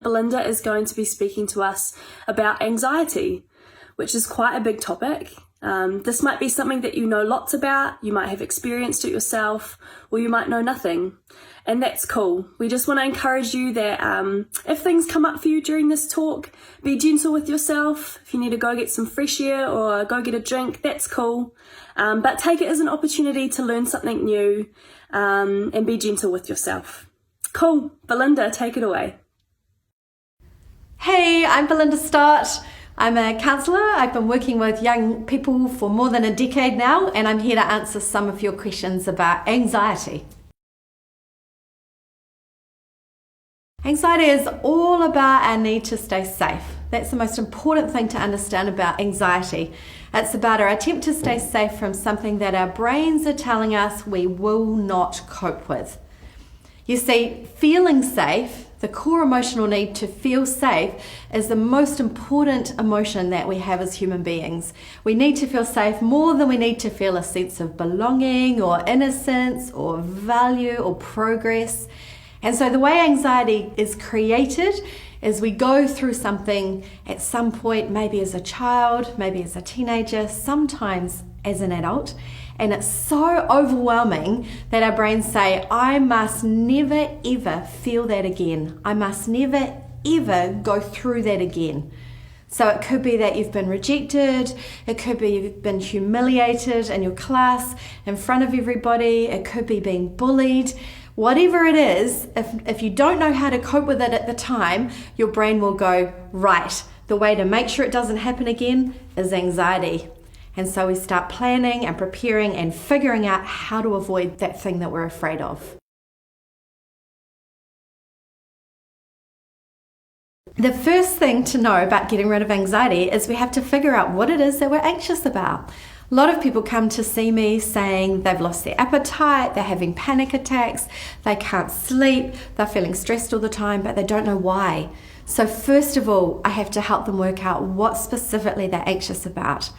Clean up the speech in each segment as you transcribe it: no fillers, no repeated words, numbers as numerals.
Belinda is going to be speaking to us about anxiety, which is quite a big topic. This might be something that you know lots about, you might have experienced it yourself, or you might know nothing. And that's cool. We just want to encourage you that if things come up for you during this talk, be gentle with yourself. If you need to go get some fresh air or go get a drink, that's cool. But take it as an opportunity to learn something new and be gentle with yourself. Cool. Belinda, take it away. Hey, I'm Belinda Stott. I'm a counsellor. I've been working with young people for more than a decade now, and I'm here to answer some of your questions about anxiety. Anxiety is all about our need to stay safe. That's the most important thing to understand about anxiety. It's about our attempt to stay safe from something that our brains are telling us we will not cope with. You see, feeling safe, the core emotional need to feel safe, is the most important emotion that we have as human beings. We need to feel safe more than we need to feel a sense of belonging or innocence or value or progress. And so the way anxiety is created is we go through something at some point, maybe as a child, maybe as a teenager, sometimes as an adult, and it's so overwhelming that our brains say, I must never ever feel that again. I must never ever go through that again. So it could be that you've been rejected, it could be you've been humiliated in your class in front of everybody, it could be being bullied. Whatever it is, if you don't know how to cope with it at the time, your brain will go, right, the way to make sure it doesn't happen again is anxiety. And so we start planning and preparing and figuring out how to avoid that thing that we're afraid of. The first thing to know about getting rid of anxiety is we have to figure out what it is that we're anxious about. A lot of people come to see me saying they've lost their appetite, they're having panic attacks, they can't sleep, they're feeling stressed all the time, but they don't know why. So first of all, I have to help them work out what specifically they're anxious about.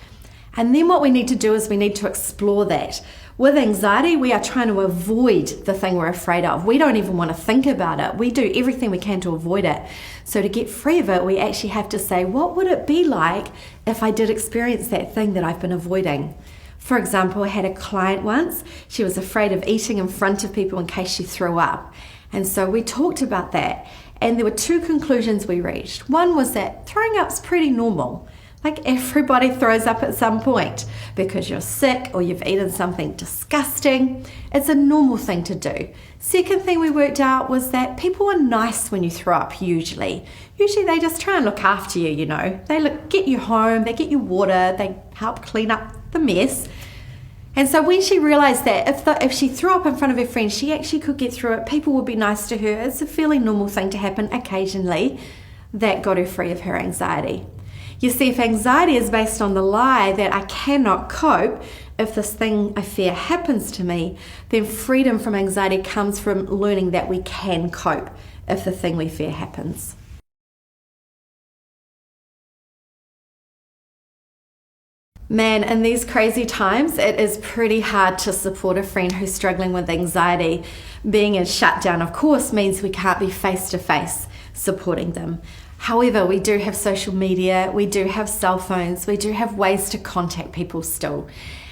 And then what we need to do is we need to explore that. With anxiety, we are trying to avoid the thing we're afraid of. We don't even want to think about it. We do everything we can to avoid it. So to get free of it, we actually have to say, what would it be like if I did experience that thing that I've been avoiding? For example, I had a client once. She was afraid of eating in front of people in case she threw up. And so we talked about that. And there were two conclusions we reached. One was that throwing up's pretty normal. Like everybody throws up at some point because you're sick or you've eaten something disgusting. It's a normal thing to do. Second thing we worked out was that people are nice when you throw up usually. Usually they just try and look after you, you know. They get you home, they get you water, they help clean up the mess. And so when she realized that if she threw up in front of her friends, she actually could get through it. People would be nice to her. It's a fairly normal thing to happen occasionally. That got her free of her anxiety. You see, if anxiety is based on the lie that I cannot cope if this thing I fear happens to me, then freedom from anxiety comes from learning that we can cope if the thing we fear happens. Man, in these crazy times, it is pretty hard to support a friend who's struggling with anxiety. Being in shutdown, of course, means we can't be face-to-face supporting them. However, we do have social media, we do have cell phones, we do have ways to contact people still.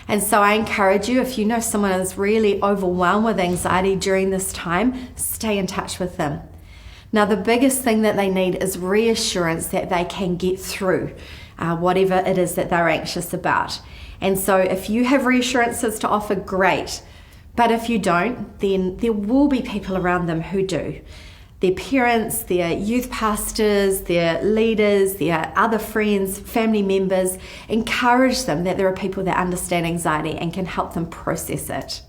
And so I encourage you, if you know someone is really overwhelmed with anxiety during this time, stay in touch with them. Now, the biggest thing that they need is reassurance that they can get through whatever it is that they're anxious about. And so if you have reassurances to offer, great. But if you don't, then there will be people around them who do. Their parents, their youth pastors, their leaders, their other friends, family members, encourage them that there are people that understand anxiety and can help them process it.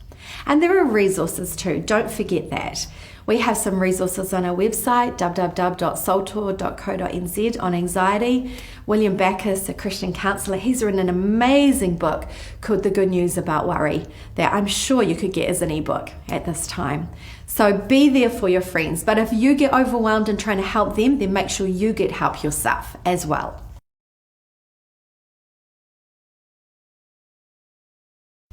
And there are resources too, don't forget that. We have some resources on our website, www.soultour.co.nz, on anxiety. William Backus, a Christian counsellor, he's written an amazing book called The Good News About Worry that I'm sure you could get as an ebook at this time. So be there for your friends. But if you get overwhelmed in trying to help them, then make sure you get help yourself as well.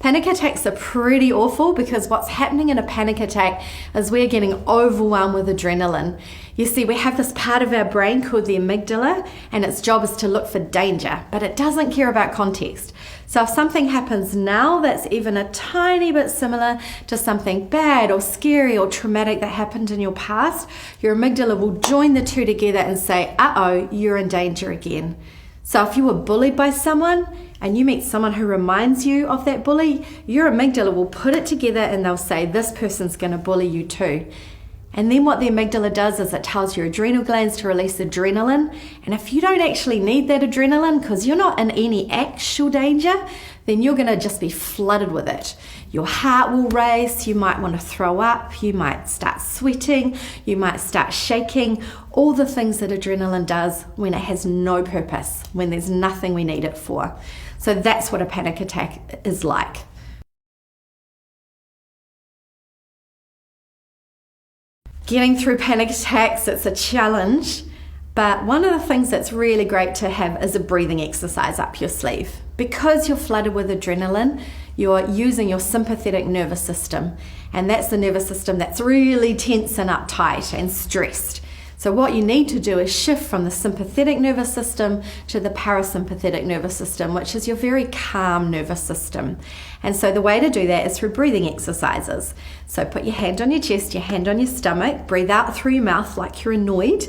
Panic attacks are pretty awful because what's happening in a panic attack is we're getting overwhelmed with adrenaline. You see, we have this part of our brain called the amygdala, and its job is to look for danger, but it doesn't care about context. So if something happens now that's even a tiny bit similar to something bad or scary or traumatic that happened in your past, your amygdala will join the two together and say, uh-oh, you're in danger again. So if you were bullied by someone and you meet someone who reminds you of that bully, your amygdala will put it together and they'll say, this person's going to bully you too. And then what the amygdala does is it tells your adrenal glands to release adrenaline. And if you don't actually need that adrenaline because you're not in any actual danger, then you're going to just be flooded with it. Your heart will race, you might want to throw up, you might start sweating, you might start shaking, all the things that adrenaline does when it has no purpose, when there's nothing we need it for. So that's what a panic attack is like. Getting through panic attacks, it's a challenge, but one of the things that's really great to have is a breathing exercise up your sleeve. Because you're flooded with adrenaline, you're using your sympathetic nervous system, and that's the nervous system that's really tense and uptight and stressed. So what you need to do is shift from the sympathetic nervous system to the parasympathetic nervous system, which is your very calm nervous system. And so the way to do that is through breathing exercises. So put your hand on your chest, your hand on your stomach, breathe out through your mouth like you're annoyed.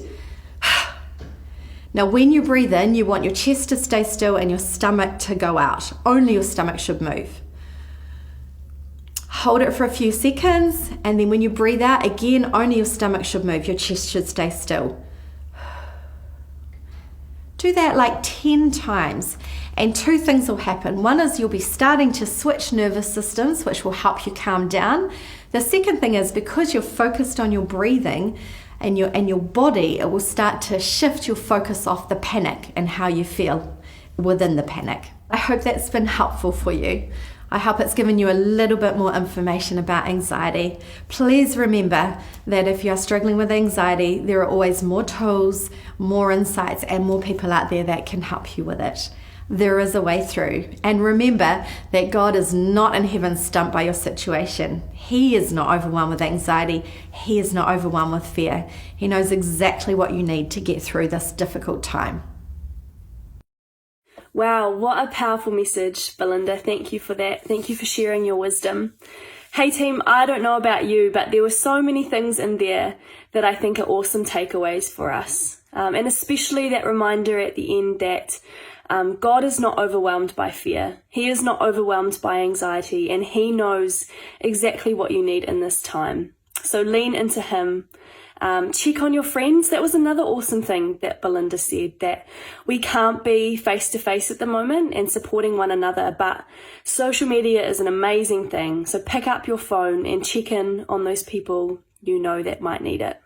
Now when you breathe in, you want your chest to stay still and your stomach to go out. Only your stomach should move. Hold it for a few seconds, and then when you breathe out, again, only your stomach should move, your chest should stay still. Do that like 10 times, and two things will happen. One is you'll be starting to switch nervous systems, which will help you calm down. The second thing is because you're focused on your breathing and your body, it will start to shift your focus off the panic and how you feel within the panic. I hope that's been helpful for you. I hope it's given you a little bit more information about anxiety. Please remember that if you're struggling with anxiety, there are always more tools, more insights, and more people out there that can help you with it. There is a way through. And remember that God is not in heaven stumped by your situation. He is not overwhelmed with anxiety. He is not overwhelmed with fear. He knows exactly what you need to get through this difficult time. Wow, what a powerful message, Belinda. Thank you for that. Thank you for sharing your wisdom. Hey team, I don't know about you, but there were so many things in there that I think are awesome takeaways for us. And especially that reminder at the end that God is not overwhelmed by fear. He is not overwhelmed by anxiety, and He knows exactly what you need in this time. So lean into Him. Check on your friends. That was another awesome thing that Belinda said, that we can't be face to face at the moment and supporting one another, but social media is an amazing thing. So pick up your phone and check in on those people you know that might need it.